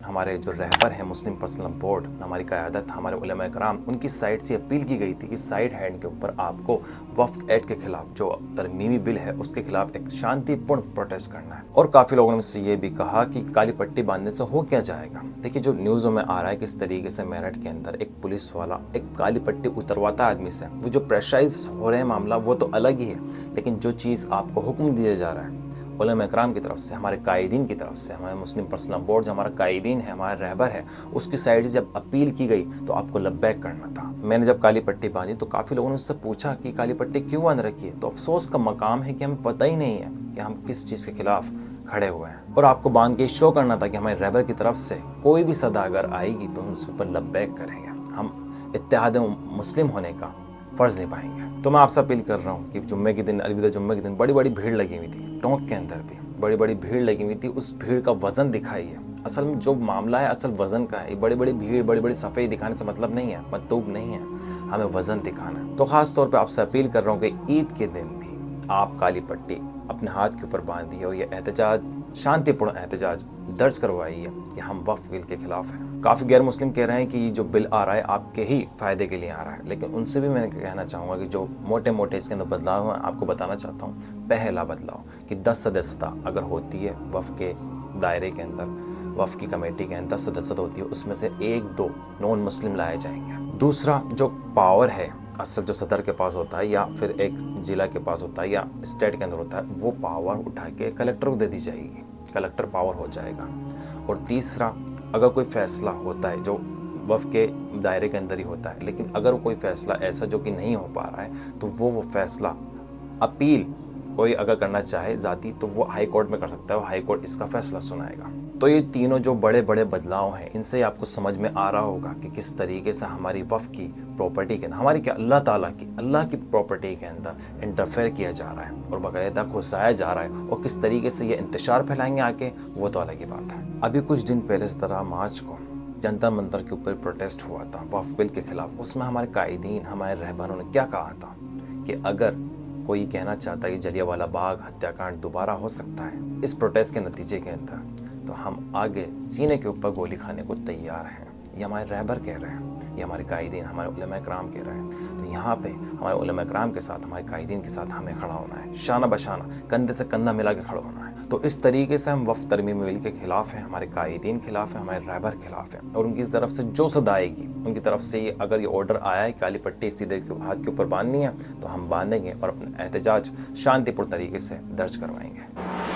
हमारे जो रहबर हैं मुस्लिम पर्सनल बोर्ड, हमारी क़यादत, हमारे उलमा इकराम, उनकी साइड से अपील की गई थी कि साइड हैंड के ऊपर आपको वक्फ एक्ट के खिलाफ जो तरमीमी बिल है उसके खिलाफ एक शांतिपूर्ण प्रोटेस्ट करना है। और काफ़ी लोगों ने मुझसे ये भी कहा कि काली पट्टी बांधने से हो क्या जाएगा। देखिए, जो न्यूज़ों में आ रहा है किस तरीके से मेरठ के अंदर एक पुलिस वाला एक काली पट्टी उतरवाता आदमी से, वो जो प्रेशराइज हो रहे हैं मामला वो तो अलग ही है, लेकिन जो चीज़ आपको हुक्म दिया जा रहा है उलमा इकराम की तरफ से, हमारे कायदीन की तरफ से, हमारे मुस्लिम पर्सनल बोर्ड जो हमारा कायदीन है, हमारा रहबर है, उसकी साइड से जब अपील की गई तो आपको लब्बैक करना था। मैंने जब काली पट्टी बांधी तो काफ़ी लोगों ने उससे पूछा कि काली पट्टी क्यों बांध रखी है, तो अफसोस का मकाम है कि हमें पता ही नहीं है कि हम किस चीज़ के खिलाफ खड़े हुए हैं। और आपको बांध के शो करना था कि हमारे रहबर की तरफ से कोई भी सदा अगर आएगी तो हम उसके ऊपर लब्बैक करेंगे, हम इत्तेहाद मुस्लिम होने का फ़र्ज़ निभाएंगे। तो मैं आपसे अपील कर रहा हूँ कि जुम्मे के दिन, अलविदा जुम्मे के दिन बड़ी बड़ी भीड़ लगी हुई थी, टोंक के अंदर भी बड़ी बड़ी भीड़ लगी हुई थी। उस भीड़ का वज़न दिखाइए। असल में जो मामला है असल वज़न का है। बड़ी बड़ी भीड़, बड़ी बड़ी सफ़ाई दिखाने से मतलब नहीं है, मतलूब नहीं है, हमें वज़न दिखाना है। तो ख़ास तौर पे आपसे अपील कर रहा हूँ कि ईद के दिन भी आप काली पट्टी अपने हाथ के ऊपर बांधिए और ये एहतजाज, शांतिपूर्ण एहतजाज दर्ज करवाइए कि हम वक्फ बिल के खिलाफ हैं। काफ़ी गैर मुस्लिम कह रहे हैं कि ये जो बिल आ रहा है आपके ही फ़ायदे के लिए आ रहा है, लेकिन उनसे भी मैं कहना चाहूँगा कि जो मोटे मोटे इसके अंदर बदलाव हैं आपको बताना चाहता हूँ। पहला बदलाव कि 10 सदस्यता अगर होती है वफ़ के दायरे के अंदर, वफ़ की कमेटी के अंदर 10 सदस्यता होती है, उसमें से 1-2 नॉन मुस्लिम लाए जाएंगे। दूसरा, जो पावर है असल जो सदर के पास होता है या फिर एक ज़िला के पास होता है या स्टेट के अंदर होता है, वो पावर उठा के कलेक्टर को दे दी जाएगी, कलेक्टर पावर हो जाएगा। और तीसरा, अगर कोई फ़ैसला होता है जो वफ़ के दायरे के अंदर ही होता है, लेकिन अगर कोई फ़ैसला ऐसा जो कि नहीं हो पा रहा है तो वो फ़ैसला अपील कोई अगर करना चाहे ज़ाती तो वो हाई कोर्ट में कर सकता है और हाई कोर्ट इसका फ़ैसला सुनाएगा। तो ये तीनों जो बड़े बड़े बदलाव हैं, इनसे आपको समझ में आ रहा होगा कि किस तरीके से हमारी वफ़ की प्रॉपर्टी के अंदर, हमारी क्या अल्लाह ताला की, अल्लाह की प्रॉपर्टी के अंदर इंटरफेयर किया जा रहा है और बाकायदा घुसाया जा रहा है, और किस तरीके से ये इंतशार फैलाएंगे आके, वो तो अलग ही बात है। अभी कुछ दिन पहले 17 मार्च को जंतर मंतर के ऊपर प्रोटेस्ट हुआ था वफ़ बिल के खिलाफ। उसमें हमारे कायदीन, हमारे रहबरों ने क्या कहा था कि अगर कोई कहना चाहता है कि जलियांवाला बाग हत्याकांड दोबारा हो सकता है इस प्रोटेस्ट के नतीजे के अंदर, तो हम आगे सीने के ऊपर गोली खाने को तैयार हैं। ये हमारे रहबर कह रहे हैं, ये हमारे कायदीन, हमारे उलमा इकराम कह रहे हैं। तो यहाँ पे हमारे उलमा इकराम के साथ, हमारे कायदीन के साथ हमें खड़ा होना है, शाना बशाना, कंधे से कंधा मिला के खड़ा होना है। तो इस तरीके से हम वफ़ तरमीमी बिल के खिलाफ हैं, हमारे कायदीन खिलाफ हैं, हमारे रहबर खिलाफ हैं, और उनकी तरफ से जो सदा आएगी, उनकी तरफ से ये अगर ये ऑर्डर आया है काली पट्टी सीधे हाथ के ऊपर बांधनी है तो हम बांधेंगे और अपना एहतजाज शांतिपूर्ण तरीके से दर्ज करवाएंगे।